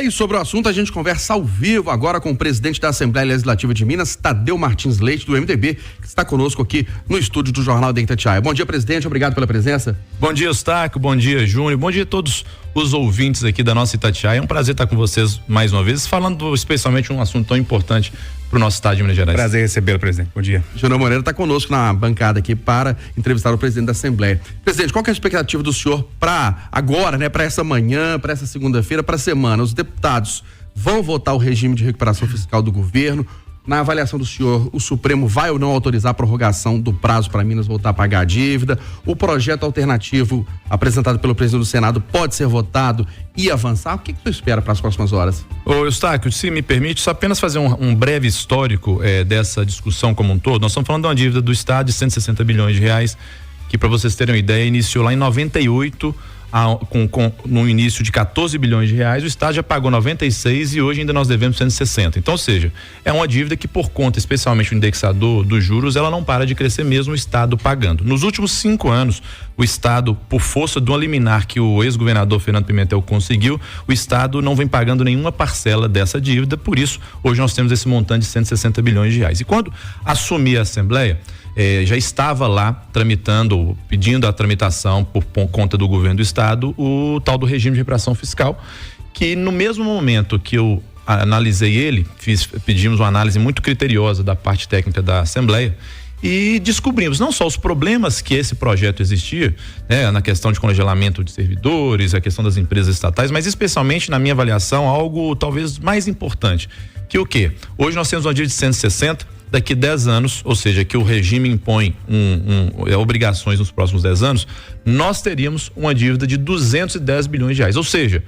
E sobre o assunto a gente conversa ao vivo agora com o presidente da Assembleia Legislativa de Minas, Tadeu Martins Leite, do MDB, que está conosco aqui no estúdio do Jornal da Itatiaia. Bom dia, presidente, obrigado pela presença. Bom dia, Eustáquio, bom dia, Júnior, bom dia a todos os ouvintes aqui da nossa Itatiaia. É um prazer estar com vocês mais uma vez, falando especialmente um assunto tão importante para o nosso estado de Minas Gerais. Prazer recebê-lo, presidente. Bom dia. Júnior Moreira está conosco na bancada aqui para entrevistar o presidente da Assembleia. Presidente, qual que é a expectativa do senhor para agora, né, para essa manhã, para essa segunda-feira, para a semana? Os deputados vão votar o regime de recuperação fiscal do governo. Na avaliação do senhor, o Supremo vai ou não autorizar a prorrogação do prazo para Minas voltar a pagar a dívida? O projeto alternativo apresentado pelo presidente do Senado pode ser votado e avançar? O que o senhor espera para as próximas horas? Ô Eustáquio, se me permite, só apenas fazer um breve histórico dessa discussão como um todo. Nós estamos falando de uma dívida do Estado de 160 bilhões de reais, que, para vocês terem uma ideia, iniciou lá em 98, no início de 14 bilhões de reais, o Estado já pagou 96 e hoje ainda nós devemos 160. Então, ou seja, é uma dívida que, por conta, especialmente o indexador dos juros, ela não para de crescer mesmo o Estado pagando. Nos últimos 5 anos, o Estado, por força de uma liminar que o ex-governador Fernando Pimentel conseguiu, o Estado não vem pagando nenhuma parcela dessa dívida, por isso, hoje nós temos esse montante de 160 bilhões de reais. E quando assumi a Assembleia, já estava lá tramitando, pedindo a tramitação por conta do governo do Estado, o tal do regime de recuperação fiscal, que no mesmo momento que eu analisei ele, pedimos uma análise muito criteriosa da parte técnica da Assembleia e descobrimos não só os problemas que esse projeto existia, né, na questão de congelamento de servidores, a questão das empresas estatais, mas especialmente, na minha avaliação, algo talvez mais importante, que o quê? Hoje nós temos uma dívida de 160, daqui 10 anos, ou seja, que o regime impõe obrigações nos próximos 10 anos, nós teríamos uma dívida de 210 bilhões de reais. Ou seja,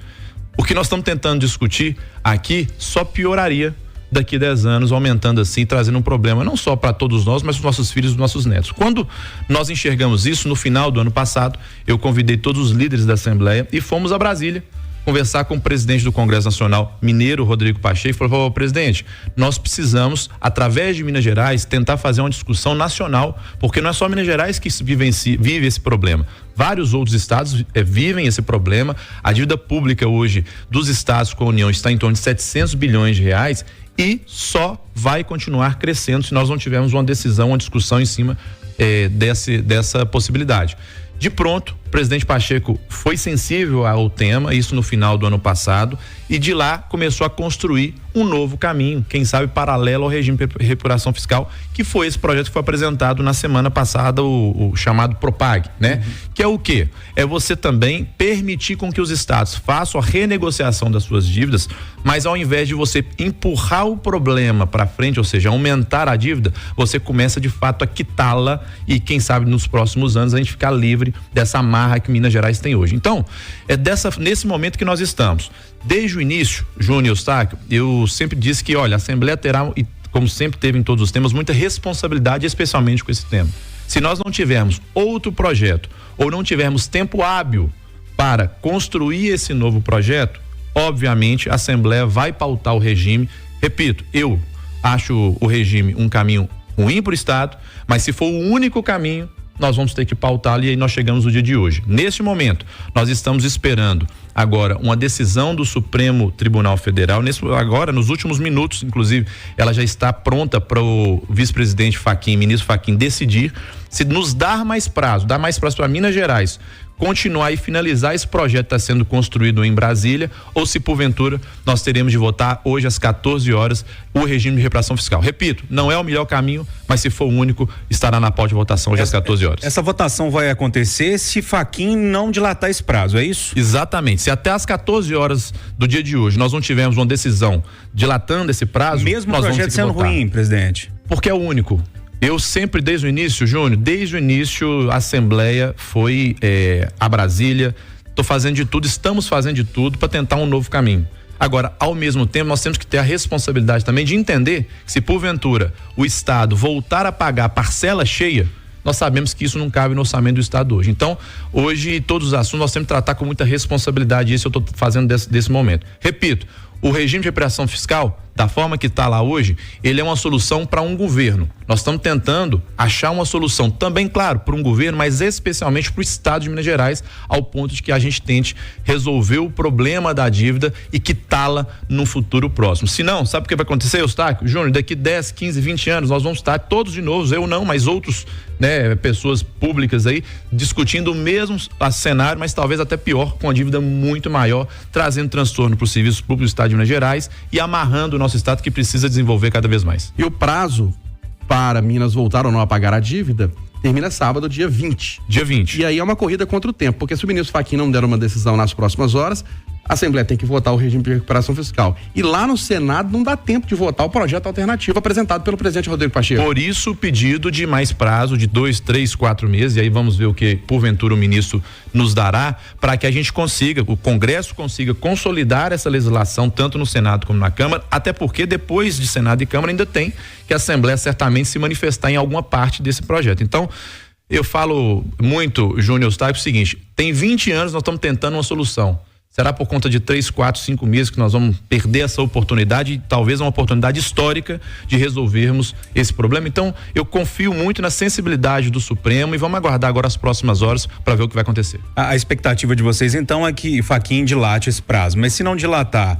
o que nós estamos tentando discutir aqui só pioraria daqui 10 anos, aumentando assim, trazendo um problema não só para todos nós, mas para os nossos filhos e os nossos netos. Quando nós enxergamos isso, no final do ano passado, eu convidei todos os líderes da Assembleia e fomos a Brasília conversar com o presidente do Congresso Nacional mineiro, Rodrigo Pacheco, e falou: presidente, nós precisamos, através de Minas Gerais, tentar fazer uma discussão nacional, porque não é só Minas Gerais que vive esse problema. Vários outros estados vivem esse problema. A dívida pública hoje dos estados com a União está em torno de 700 bilhões de reais e só vai continuar crescendo se nós não tivermos uma decisão, uma discussão em cima dessa possibilidade. De pronto, o presidente Pacheco foi sensível ao tema, isso no final do ano passado, e de lá começou a construir um novo caminho, quem sabe paralelo ao regime de recuperação fiscal, que foi esse projeto que foi apresentado na semana passada, o chamado Propag, né? Que é o quê? É você também permitir com que os estados façam a renegociação das suas dívidas, mas ao invés de você empurrar o problema para frente, ou seja, aumentar a dívida, você começa de fato a quitá-la e quem sabe nos próximos anos a gente ficar livre dessa amarra que Minas Gerais tem hoje. Então, nesse momento que nós estamos. Desde o início, Júnior e Eustáquio, eu sempre disse que, olha, a Assembleia terá, e como sempre teve em todos os temas, muita responsabilidade, especialmente com esse tema. Se nós não tivermos outro projeto ou não tivermos tempo hábil para construir esse novo projeto, obviamente a Assembleia vai pautar o regime. Repito, eu acho o regime um caminho ruim para o Estado, mas se for o único caminho, nós vamos ter que pautá-lo e aí nós chegamos no dia de hoje. Neste momento, nós estamos esperando agora uma decisão do Supremo Tribunal Federal, agora nos últimos minutos, inclusive, ela já está pronta para o vice-presidente Fachin, ministro Fachin, decidir se nos dar mais prazo para Minas Gerais continuar e finalizar esse projeto que está sendo construído em Brasília, ou se porventura nós teremos de votar hoje às 14 horas o regime de recuperação fiscal. Repito, não é o melhor caminho, mas se for o único, estará na pauta de votação hoje às 14 horas. Essa votação vai acontecer se Fachin não dilatar esse prazo, é isso? Exatamente. Se até às 14 horas do dia de hoje nós não tivermos uma decisão dilatando esse prazo, mesmo nós o projeto sendo ruim, presidente. Porque é o único. Eu sempre, desde o início, Júnior, desde o início, a Assembleia foi a Brasília. Estamos fazendo de tudo para tentar um novo caminho. Agora, ao mesmo tempo, nós temos que ter a responsabilidade também de entender que, se porventura o Estado voltar a pagar a parcela cheia, nós sabemos que isso não cabe no orçamento do Estado hoje. Então, hoje, todos os assuntos nós temos que tratar com muita responsabilidade, e isso eu estou fazendo desse momento. Repito, o regime de recuperação fiscal da forma que está lá hoje, ele é uma solução para um governo. Nós estamos tentando achar uma solução também, claro, para um governo, mas especialmente para o estado de Minas Gerais, ao ponto de que a gente tente resolver o problema da dívida e quitá-la no futuro próximo. Se não, sabe o que vai acontecer, Eustáquio? Júnior, daqui 10, 15, 20 anos nós vamos estar todos de novo, eu não, mas outros, né, pessoas públicas aí, discutindo o mesmo cenário, mas talvez até pior, com a dívida muito maior, trazendo transtorno para o serviço público do estado de Minas Gerais e amarrando o nosso estado, que precisa desenvolver cada vez mais. E o prazo para Minas voltar ou não a pagar a dívida termina sábado, dia 20. Dia 20. E aí é uma corrida contra o tempo, porque se o ministro Fachin não der uma decisão nas próximas horas, a Assembleia tem que votar o regime de recuperação fiscal. E lá no Senado não dá tempo de votar o projeto alternativo apresentado pelo presidente Rodrigo Pacheco. Por isso o pedido de mais prazo de 2, 3, 4 meses, e aí vamos ver o que porventura o ministro nos dará, para que a gente consiga, o Congresso consiga consolidar essa legislação tanto no Senado como na Câmara, até porque depois de Senado e Câmara ainda tem que a Assembleia certamente se manifestar em alguma parte desse projeto. Então, eu falo muito, Júnior Eustáquio, o seguinte: tem 20 anos nós estamos tentando uma solução. Será por conta de 3, 4, 5 meses que nós vamos perder essa oportunidade, e talvez uma oportunidade histórica de resolvermos esse problema. Então, eu confio muito na sensibilidade do Supremo e vamos aguardar agora as próximas horas para ver o que vai acontecer. A expectativa de vocês, então, é que Fachin dilate esse prazo. Mas se não dilatar,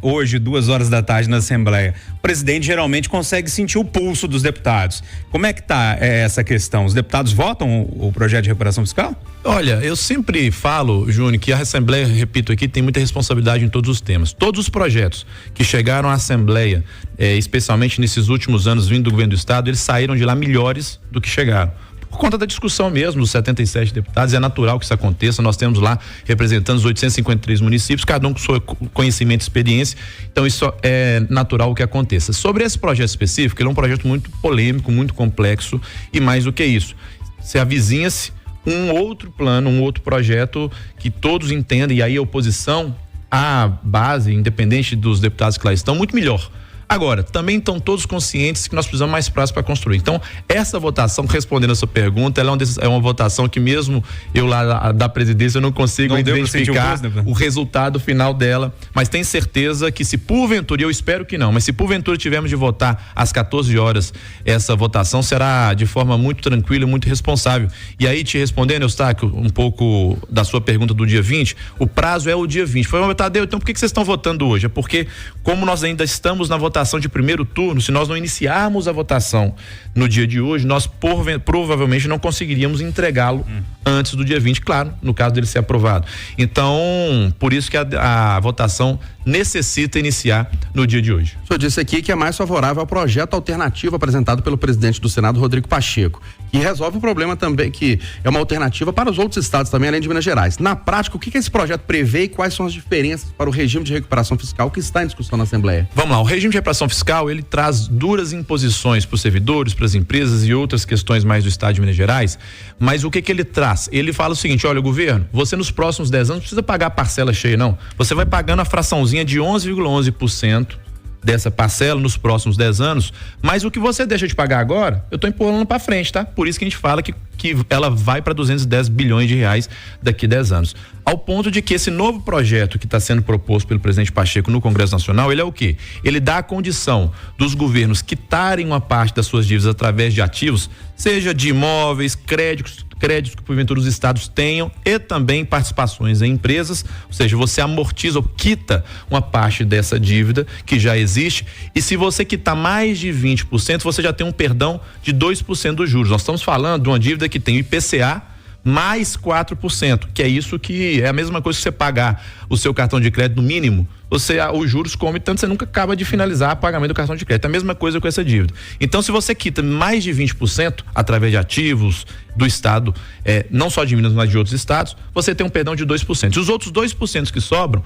hoje, 2 horas da tarde na Assembleia, o presidente geralmente consegue sentir o pulso dos deputados. Como é que tá essa questão? Os deputados votam o projeto de recuperação fiscal? Olha, eu sempre falo, Júnior, que a Assembleia, repito aqui, tem muita responsabilidade em todos os temas. Todos os projetos que chegaram à Assembleia, especialmente nesses últimos anos vindo do governo do estado, eles saíram de lá melhores do que chegaram. Por conta da discussão mesmo dos 77 deputados, é natural que isso aconteça. Nós temos lá representando os 853 municípios, cada um com seu conhecimento e experiência, então isso é natural que aconteça. Sobre esse projeto específico, ele é um projeto muito polêmico, muito complexo, e mais do que isso, se avizinha-se um outro plano, um outro projeto que todos entendem, e aí a oposição, a base, independente dos deputados que lá estão, muito melhor. Agora, também estão todos conscientes que nós precisamos mais prazo para construir. Então, essa votação, respondendo a sua pergunta, ela é uma votação que mesmo eu lá da presidência eu não consigo identificar o resultado final dela, mas tenho certeza que se porventura, eu espero que não, mas se porventura tivermos de votar às 14 horas, essa votação será de forma muito tranquila e muito responsável. E aí, te respondendo, Eustáquio, um pouco da sua pergunta do dia 20, o prazo é o dia 20. Foi, Tadeu, então por que vocês estão votando hoje? É porque, como nós ainda estamos na votação de primeiro turno, se nós não iniciarmos a votação no dia de hoje, nós provavelmente não conseguiríamos entregá-lo antes do dia 20, claro, no caso dele ser aprovado. Então, por isso que a votação necessita iniciar no dia de hoje. O senhor disse aqui que é mais favorável ao projeto alternativo apresentado pelo presidente do Senado, Rodrigo Pacheco, que resolve o problema também, que é uma alternativa para os outros estados também, além de Minas Gerais. Na prática, o que esse projeto prevê e quais são as diferenças para o regime de recuperação fiscal que está em discussão na Assembleia? Vamos lá, o regime de recuperação fiscal, ele traz duras imposições para os servidores, para as empresas e outras questões mais do estado de Minas Gerais, mas o que ele traz? Ele fala o seguinte: olha, governo, você nos próximos 10 anos não precisa pagar a parcela cheia, não. Você vai pagando a fraçãozinha de 11,11% dessa parcela nos próximos 10 anos, mas o que você deixa de pagar agora, eu tô empurrando para frente, tá? Por isso que a gente fala que ela vai para 210 bilhões de reais daqui a 10 anos. Ao ponto de que esse novo projeto que está sendo proposto pelo presidente Pacheco no Congresso Nacional, ele é o quê? Ele dá a condição dos governos quitarem uma parte das suas dívidas através de ativos, seja de imóveis, créditos que porventura os estados tenham, e também participações em empresas, ou seja, você amortiza ou quita uma parte dessa dívida que já existe, e se você quitar mais de 20%, você já tem um perdão de 2% dos juros. Nós estamos falando de uma dívida que tem o IPCA mais 4%, que é isso que é a mesma coisa que você pagar o seu cartão de crédito no mínimo, os juros come tanto, você nunca acaba de finalizar o pagamento do cartão de crédito. É a mesma coisa com essa dívida. Então, se você quita mais de 20% através de ativos do estado, não só de Minas, mas de outros estados, você tem um perdão de 2%. E os outros 2% que sobram,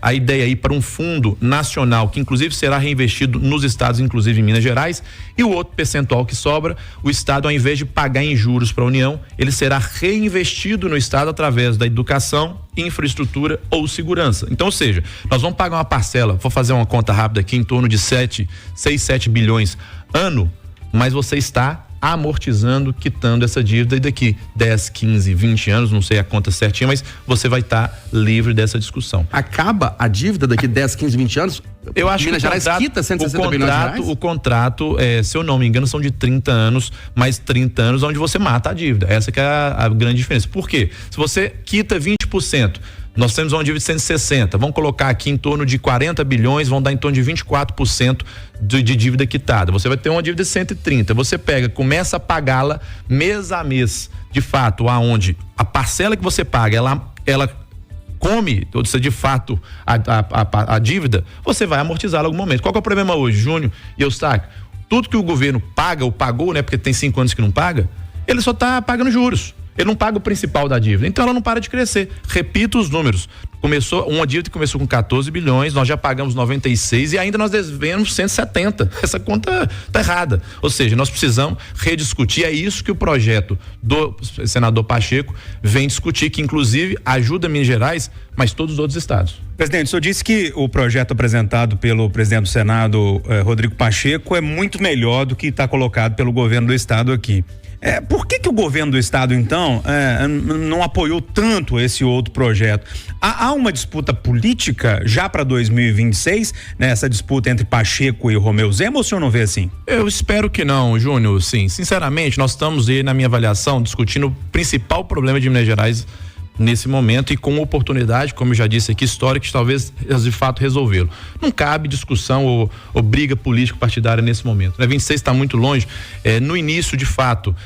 a ideia aí para um fundo nacional, que inclusive será reinvestido nos estados, inclusive em Minas Gerais, e o outro percentual que sobra, o estado, ao invés de pagar em juros para a União, ele será reinvestido no estado através da educação, infraestrutura ou segurança. Então, ou seja, nós vamos pagar uma parcela, vou fazer uma conta rápida aqui, em torno de 6, 7 bilhões ano, mas você está amortizando, quitando essa dívida, e daqui 10, 15, 20 anos, não sei a conta certinha, mas você vai estar livre dessa discussão. Acaba a dívida daqui 10, 15, 20 anos? Eu acho Minas que Gerais quita 160 bilhões de reais? O contrato, se eu não me engano, são de 30 anos, mais 30 anos onde você mata a dívida. Essa que é a grande diferença. Por quê? Se você quita 20%, nós temos uma dívida de 160, vamos colocar aqui em torno de 40 bilhões, vão dar em torno de 24% de dívida quitada. Você vai ter uma dívida de 130, você pega, começa a pagá-la mês a mês, de fato, aonde a parcela que você paga, ela come, ou seja, de fato, a dívida, você vai amortizá-la em algum momento. Qual que é o problema hoje, Júnior e Eustáquio? Tudo que o governo paga ou pagou, né, porque tem 5 anos que não paga, ele só está pagando juros. Ele não paga o principal da dívida, então ela não para de crescer. Repito os números. Começou uma dívida que começou com 14 bilhões, nós já pagamos 96 e ainda nós devemos 170. Essa conta tá errada. Ou seja, nós precisamos rediscutir. É isso que o projeto do senador Pacheco vem discutir, que inclusive ajuda Minas Gerais, mas todos os outros estados. Presidente, o senhor disse que o projeto apresentado pelo presidente do Senado, Rodrigo Pacheco, é muito melhor do que está colocado pelo governo do estado aqui. Por que o governo do estado, então, não apoiou tanto esse outro projeto? Há uma disputa política já para 2026, né? Essa disputa entre Pacheco e Romeu Zema, ou o senhor não vê assim? Eu espero que não, Júnior, sim. Sinceramente, nós estamos aí, na minha avaliação, discutindo o principal problema de Minas Gerais nesse momento e com oportunidade, como eu já disse aqui, histórica, de talvez de fato resolvê-lo. Não cabe discussão ou briga político-partidária nesse momento, né? 26 está muito longe. No início, de fato,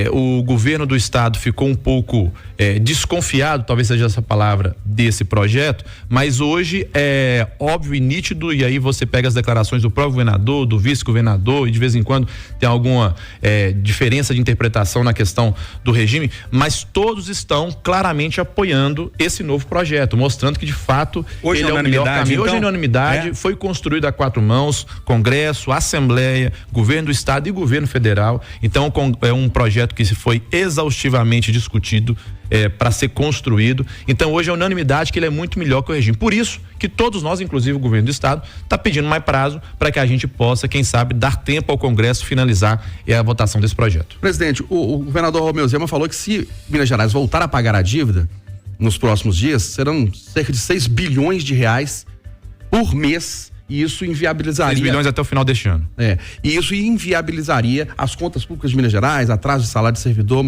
o governo do estado ficou um pouco desconfiado, talvez seja essa palavra, desse projeto, mas hoje é óbvio e nítido, e aí você pega as declarações do próprio governador, do vice-governador, e de vez em quando tem alguma diferença de interpretação na questão do regime, mas todos estão claramente apoiando esse novo projeto, mostrando que de fato hoje ele é o melhor caminho. Hoje é unanimidade, foi construído a 4 mãos, Congresso, Assembleia, Governo do Estado e Governo Federal. Então é um projeto que foi exaustivamente discutido para ser construído. Então hoje é unanimidade que ele é muito melhor que o regime. Por isso que todos nós, inclusive o Governo do Estado, está pedindo mais prazo para que a gente possa, quem sabe, dar tempo ao Congresso finalizar a votação desse projeto. Presidente, o governador Romeu Zema falou que se Minas Gerais voltar a pagar a dívida nos próximos dias, serão cerca de 6 bilhões de reais por mês, e isso inviabilizaria... 6 bilhões até o final deste ano. E isso inviabilizaria as contas públicas de Minas Gerais, atraso de salário de servidor,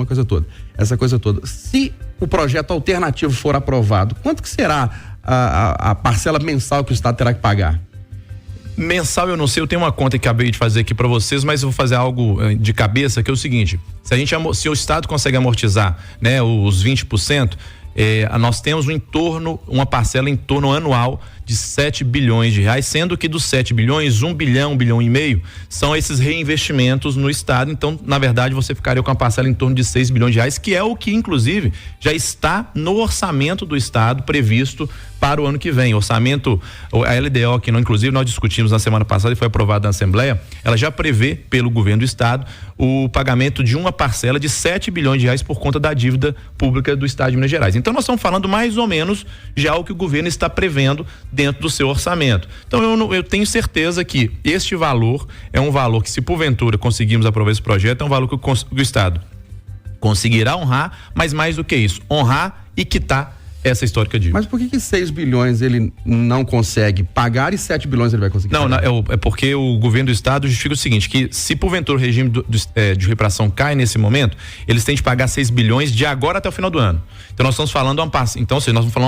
essa coisa toda. Se o projeto alternativo for aprovado, quanto que será a parcela mensal que o Estado terá que pagar? Mensal eu não sei, eu tenho uma conta que acabei de fazer aqui para vocês, mas eu vou fazer algo de cabeça, que é o seguinte: se o Estado consegue amortizar, né, os 20%, nós temos uma parcela em torno anual de 7 bilhões de reais, sendo que dos 7 bilhões, 1 bilhão, 1 bilhão e meio são esses reinvestimentos no estado. Então, na verdade, você ficaria com uma parcela em torno de 6 bilhões de reais, que é o que, inclusive, já está no orçamento do estado previsto para o ano que vem. Orçamento, a LDO, que inclusive nós discutimos na semana passada e foi aprovada na Assembleia, ela já prevê pelo governo do estado o pagamento de uma parcela de 7 bilhões de reais por conta da dívida pública do estado de Minas Gerais. Então nós estamos falando mais ou menos já o que o governo está prevendo dentro do seu orçamento. Então eu tenho certeza que este valor é um valor que, se porventura conseguirmos aprovar esse projeto, é um valor que o estado conseguirá honrar, mas mais do que isso, honrar e quitar essa histórica dívida. Mas por que 6 bilhões ele não consegue pagar e 7 bilhões ele vai conseguir pagar? É porque o governo do estado justifica o seguinte, que se porventura o regime de reparação cai nesse momento, eles têm de pagar 6 bilhões de agora até o final do ano. Então nós estamos falando uma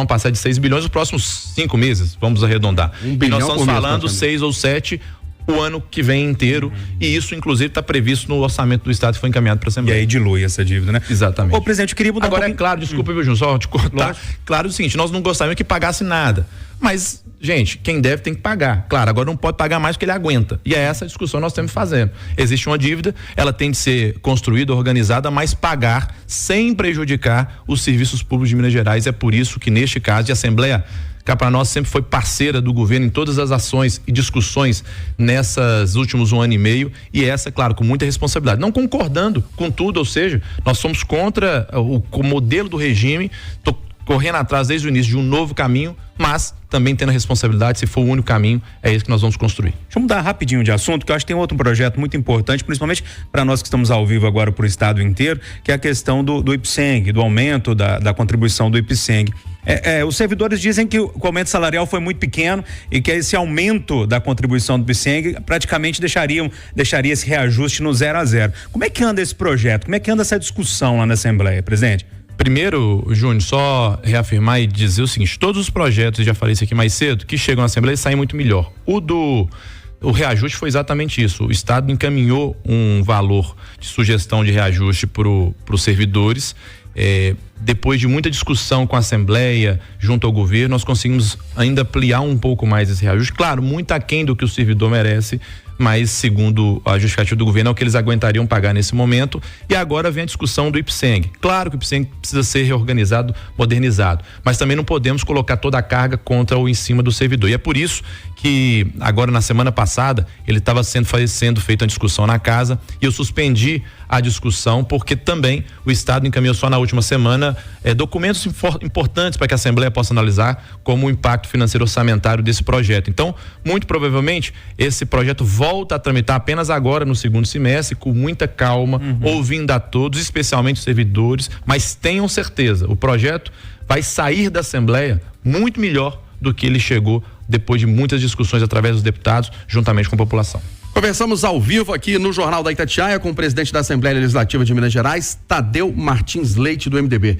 parcela de 6 bilhões nos próximos 5 meses, vamos arredondar. E nós estamos falando 6 ou 7 o ano que vem inteiro, e isso inclusive está previsto no orçamento do estado que foi encaminhado para a Assembleia. E aí dilui essa dívida, né? Exatamente. Ô, presidente, eu queria mudar agora, é claro, desculpa, viu, Júnior, só te cortar. Claro o seguinte, nós não gostaríamos que pagasse nada, mas, gente, quem deve tem que pagar. Claro, agora não pode pagar mais do que ele aguenta, e é essa a discussão que nós estamos fazendo. Existe uma dívida, ela tem de ser construída, organizada, mas pagar sem prejudicar os serviços públicos de Minas Gerais. É por isso que, neste caso, a Assembleia, cá para nós, sempre foi parceira do governo em todas as ações e discussões nessas últimos 1 ano e meio, e essa, claro, com muita responsabilidade, não concordando com tudo, ou seja, nós somos contra o modelo do regime, correndo atrás desde o início de um novo caminho, mas também tendo a responsabilidade, se for o único caminho, é esse que nós vamos construir. Deixa eu mudar rapidinho de assunto, que eu acho que tem outro projeto muito importante, principalmente para nós que estamos ao vivo agora para o estado inteiro, que é a questão do IPSENG, do aumento da contribuição do IPSENG. Os servidores dizem que o aumento salarial foi muito pequeno e que esse aumento da contribuição do IPSENG praticamente deixaria esse reajuste no 0 a 0. Como é que anda esse projeto? Como é que anda essa discussão lá na Assembleia, presidente? Primeiro, Júnior, só reafirmar e dizer o seguinte: todos os projetos, já falei isso aqui mais cedo, que chegam à Assembleia saem muito melhor. O reajuste foi exatamente isso. O Estado encaminhou um valor de sugestão de reajuste para os servidores. Depois de muita discussão com a Assembleia, junto ao governo, nós conseguimos ainda ampliar um pouco mais esse reajuste. Claro, muito aquém do que o servidor merece, mas segundo a justificativa do governo é o que eles aguentariam pagar nesse momento. E agora vem a discussão do IPSENG. Claro que o IPSENG precisa ser reorganizado, modernizado, mas também não podemos colocar toda a carga contra ou em cima do servidor. E é por isso que agora na semana passada ele estava sendo feita uma discussão na casa e eu suspendi a discussão porque também o Estado encaminhou só na última semana documentos importantes para que a Assembleia possa analisar como o impacto financeiro orçamentário desse projeto. Então, muito provavelmente esse projeto volta a tramitar apenas agora no segundo semestre, com muita calma, ouvindo a todos, especialmente os servidores, mas tenham certeza, o projeto vai sair da Assembleia muito melhor do que ele chegou depois de muitas discussões através dos deputados, juntamente com a população. Conversamos ao vivo aqui no Jornal da Itatiaia com o presidente da Assembleia Legislativa de Minas Gerais, Tadeu Martins Leite, do MDB.